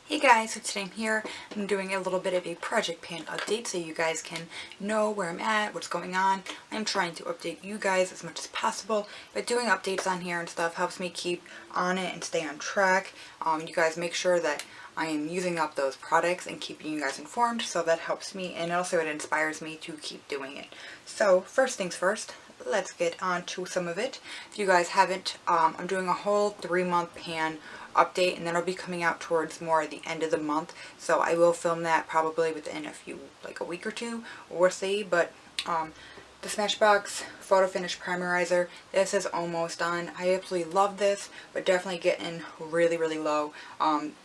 Hey guys, so today I'm here. I'm doing a little bit of a project pan update so you guys can know where I'm at, what's going on. I'm trying to update you guys as much as possible, but doing updates on here and stuff helps me keep on it and stay on track. You guys make sure that I am using up those products and keeping you guys informed, so that helps me, and also it inspires me to keep doing it. So first things first, let's get on to some of it. If you guys haven't, I'm doing a whole 3-month pan update, and then it'll be coming out towards more at the end of the month, so I will film that probably within a week or two, we'll see. But the Smashbox Photo Finish Primerizer, this is almost done. I absolutely love this, but definitely getting really low.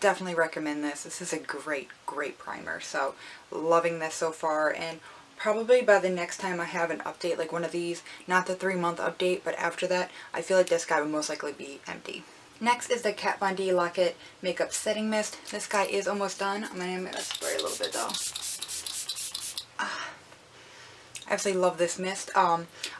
Definitely recommend this. This is a great primer, so loving this so far. And probably by the next time I have an update like one of these, not the 3-month update, but after that, I feel like this guy would most likely be empty. Next is the Kat Von D Lock It Makeup Setting Mist. This guy is almost done. I'm going to spray a little bit though. I absolutely love this mist.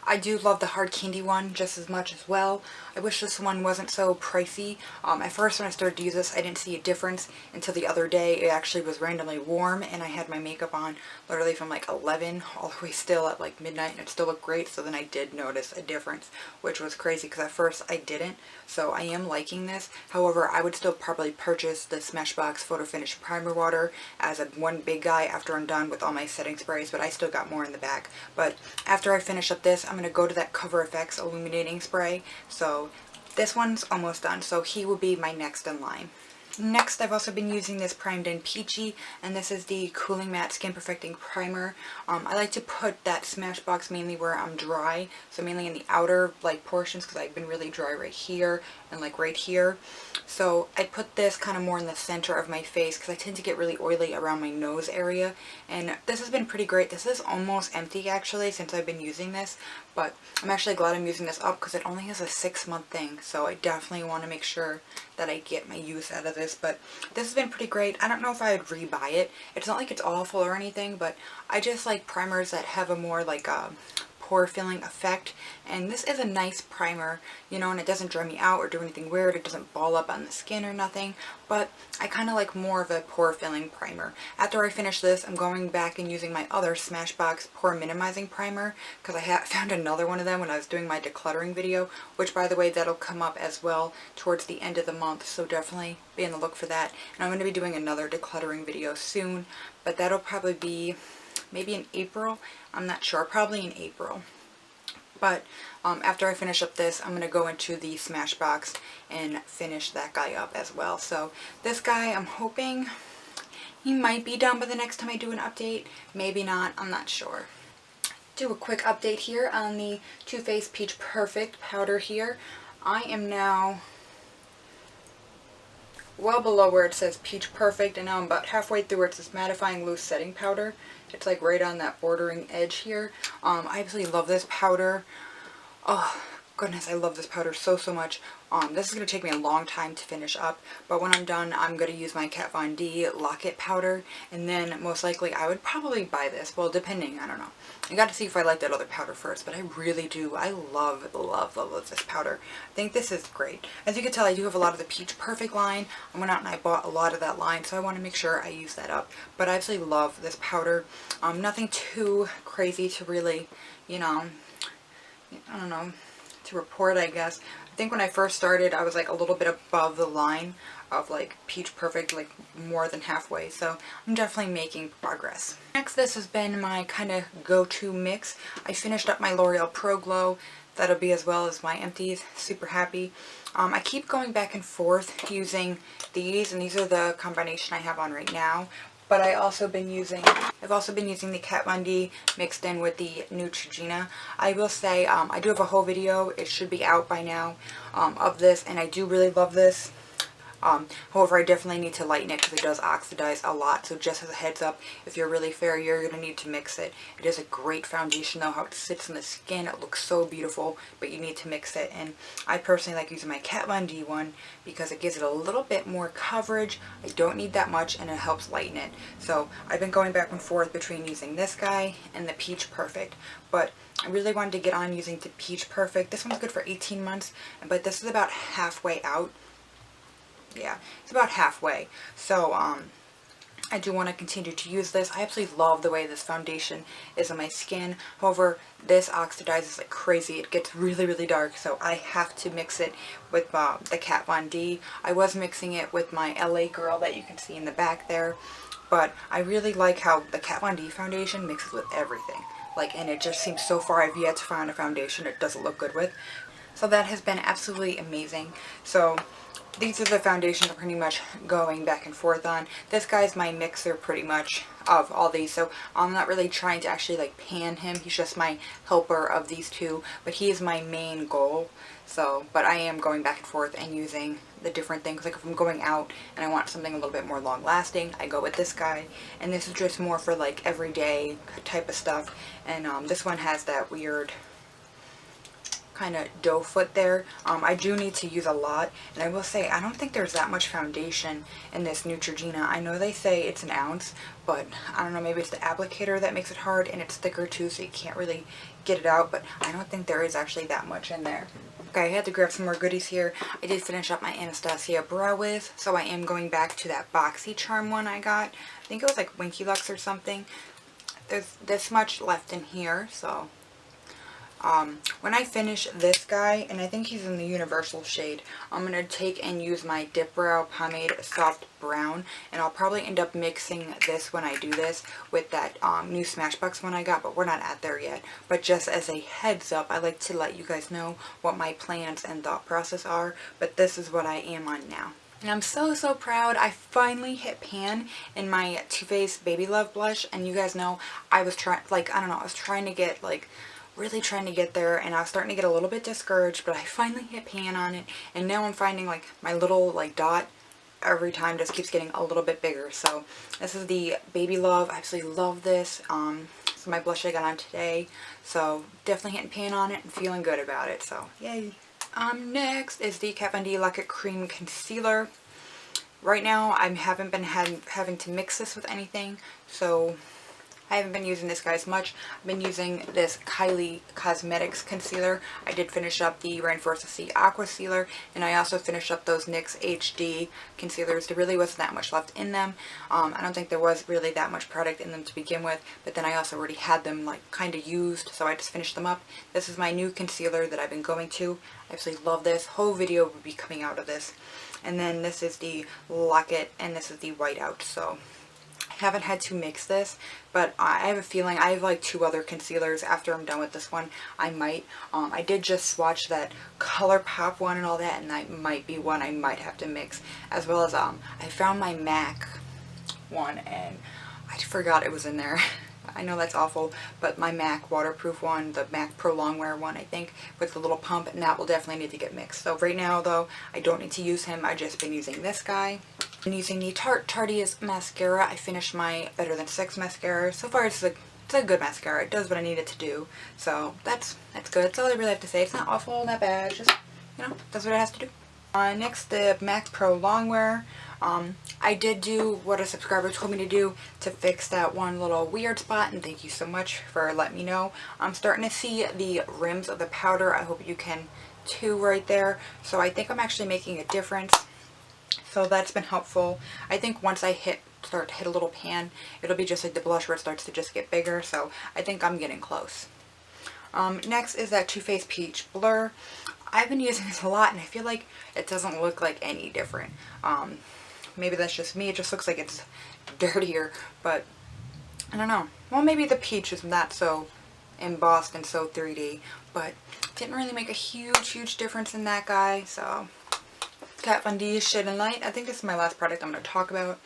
I do love the hard candy one just as much as well. I wish this one wasn't so pricey. At first when I started to use this, I didn't see a difference until the other day. It actually was randomly warm, and I had my makeup on literally from like 11 all the way still at like midnight, and it still looked great. So then I did notice a difference, which was crazy because at first I didn't. So I am liking this. However, I would still probably purchase the Smashbox Photo Finish Primer Water as one big guy after I'm done with all my setting sprays, but I still got more in the back. But after I finish up this, I'm going to go to that Cover FX Illuminating Spray. So this one's almost done, so he will be my next in line. Next, I've also been using this Primed in Peachy, and this is the Cooling Matte Skin Perfecting Primer. I like to put that Smashbox mainly where I'm dry, so mainly in the outer portions, because I've been really dry right here and right here. So I put this kind of more in the center of my face because I tend to get really oily around my nose area, and this has been pretty great. This is almost empty actually since I've been using this, but I'm actually glad I'm using this up because it only has a 6-month thing, so I definitely want to make sure that I get my use out of this. But this has been pretty great. I don't know if I would rebuy it. It's not like it's awful or anything, but I just like primers that have a more pore filling effect, and this is a nice primer, you know, and it doesn't dry me out or do anything weird. It doesn't ball up on the skin or nothing, but I kind of like more of a pore filling primer. After I finish this, I'm going back and using my other Smashbox Pore Minimizing Primer because I found another one of them when I was doing my decluttering video, which by the way, that'll come up as well towards the end of the month, so definitely be on the look for that. And I'm going to be doing another decluttering video soon, but that'll probably be maybe in April. I'm not sure, probably in April. But after I finish up this, I'm going to go into the Smashbox and finish that guy up as well. So this guy, I'm hoping he might be done by the next time I do an update. Maybe not, I'm not sure. Do a quick update here on the Too Faced Peach Perfect powder here. I am now well below where it says Peach Perfect, and now I'm about halfway through where it says Mattifying Loose Setting Powder. It's like right on that bordering edge here. I absolutely love this powder. Oh goodness, I love this powder so much. This is going to take me a long time to finish up, but when I'm done, I'm going to use my Kat Von D Lock It powder, and then most likely I would probably buy this. Well, depending, I don't know. I got to see if I like that other powder first, but I really do. I love this powder. I think this is great. As you can tell, I do have a lot of the Peach Perfect line. I went out and I bought a lot of that line, so I want to make sure I use that up. But I absolutely love this powder. Nothing too crazy to really, you know, I don't know, to report, I guess. I think when I first started, I was like a little bit above the line of like Peach Perfect, like more than halfway, so I'm definitely making progress. Next, this has been my kind of go-to mix. I finished up my L'Oreal Pro Glow. That'll be as well as my empties. Super happy. I keep going back and forth using these, and these are the combination I have on right now. But I've also been using the Kat Von D mixed in with the Neutrogena. I will say, I do have a whole video, it should be out by now, of this, and I do really love this. However, I definitely need to lighten it because it does oxidize a lot, so just as a heads up, if you're really fair, you're going to need to mix it. It is a great foundation though, how it sits in the skin, it looks so beautiful, but you need to mix it. And I personally like using my Kat Von D one because it gives it a little bit more coverage. I don't need that much, and it helps lighten it. So I've been going back and forth between using this guy and the Peach Perfect, but I really wanted to get on using the Peach Perfect. This one's good for 18 months, but this is about halfway out. yeah, it's about halfway. So, I do want to continue to use this. I absolutely love the way this foundation is on my skin. However, this oxidizes like crazy. It gets really, really dark, so I have to mix it with the Kat Von D. I was mixing it with my LA Girl that you can see in the back there, but I really like how the Kat Von D foundation mixes with everything. Like, and it just seems so far I've yet to find a foundation it doesn't look good with. So that has been absolutely amazing. So these are the foundations I'm pretty much going back and forth on. This guy's my mixer pretty much of all these, so I'm not really trying to actually like pan him. He's just my helper of these two, but he is my main goal. So, but I am going back and forth and using the different things. Like if I'm going out and I want something a little bit more long lasting, I go with this guy. And this is just more for like everyday type of stuff. And this one has that weird kind of doe foot there. I do need to use a lot, and I will say I don't think there's that much foundation in this Neutrogena. I know they say it's an ounce, but I don't know, maybe it's the applicator that makes it hard, and it's thicker too, so you can't really get it out, but I don't think there is actually that much in there. Okay, I had to grab some more goodies here. I did finish up my Anastasia Brow Wiz, so I am going back to that BoxyCharm one I got. I think it was like Winky Lux or something. There's this much left in here, so when I finish this guy, and I think he's in the universal shade, I'm going to take and use my Dip Brow Pomade Soft Brown, and I'll probably end up mixing this when I do this with that new Smashbox one I got, but we're not at there yet. But just as a heads up, I like to let you guys know what my plans and thought process are, but this is what I am on now. And I'm so, so proud. I finally hit pan in my Too Faced Baby Love blush, and you guys know I was trying, like, I don't know, I was trying to get, like, really trying to get there, and I was starting to get a little bit discouraged, but I finally hit pan on it, and now I'm finding like my little like dot every time just keeps getting a little bit bigger. So this is the Baby Love. I absolutely love this. It's my blush I got on today, so definitely hitting pan on it and feeling good about it, so yay. Next is the Kat Von D Lock It Cream Concealer. Right now I haven't been having to mix this with anything, so I haven't been using this guy as much. I've been using this Kylie Cosmetics concealer. I did finish up the Rainforest C Aqua Sealer, and I also finished up those NYX HD concealers. There really wasn't that much left in them. I don't think there was really that much product in them to begin with, but then I also already had them like kind of used, so I just finished them up. This is my new concealer that I've been going to. I absolutely love this. Whole video will be coming out of this. And then this is the Lock It, and this is the Whiteout. So haven't had to mix this, but I have a feeling I have like 2 other concealers after I'm done with this one. I might. I did just swatch that ColourPop one and all that, and that might be one I might have to mix, as well as I found my MAC one and I forgot it was in there. I know that's awful, but my MAC waterproof one, the MAC Pro Longwear one, I think, with the little pump, and that will definitely need to get mixed. So right now, though, I don't need to use him. I've just been using this guy. I'm using the Tarteist mascara. I finished my Better Than Sex mascara. So far, it's a good mascara. It does what I need it to do. So that's good. That's all I really have to say. It's not awful, not bad. Just, you know, does what it has to do. Next, the MAC Pro Longwear. I did do what a subscriber told me to do to fix that one little weird spot, and thank you so much for letting me know. I'm starting to see the rims of the powder. I hope you can too right there. So I think I'm actually making a difference. So that's been helpful. I think once I start to hit a little pan, it'll be just like the blush where it starts to just get bigger. So I think I'm getting close. Next is that Too Faced Peach Blur. I've been using this a lot, and I feel like it doesn't look like any different. Maybe that's just me. It just looks like it's dirtier, but I don't know. Well, maybe the peach is not so embossed and so 3D, but didn't really make a huge difference in that guy. So Kat Von D Shade and Light. I think this is my last product I'm going to talk about.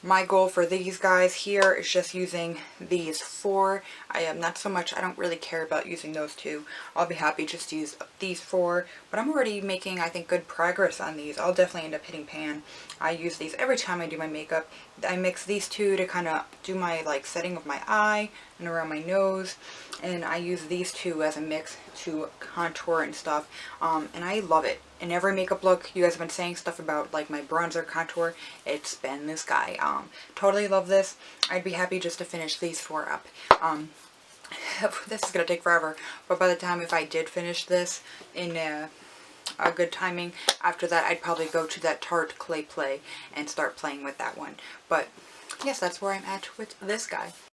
My goal for these guys here is just using these 4. I am not so much, I don't really care about using those 2. I'll be happy just to use these 4, but I'm already making, I think, good progress on these. I'll definitely end up hitting pan. I use these every time I do my makeup. I mix these 2 to kind of do my like setting of my eye and around my nose, and I use these 2 as a mix to contour and stuff, and I love it. In every makeup look, you guys have been saying stuff about like my bronzer contour. It's been this guy. Totally love this. I'd be happy just to finish these 4 up. This is gonna take forever, but by the time if I did finish this in good timing. After that, I'd probably go to that Tarte Clay Play and start playing with that one. But yes, that's where I'm at with this guy.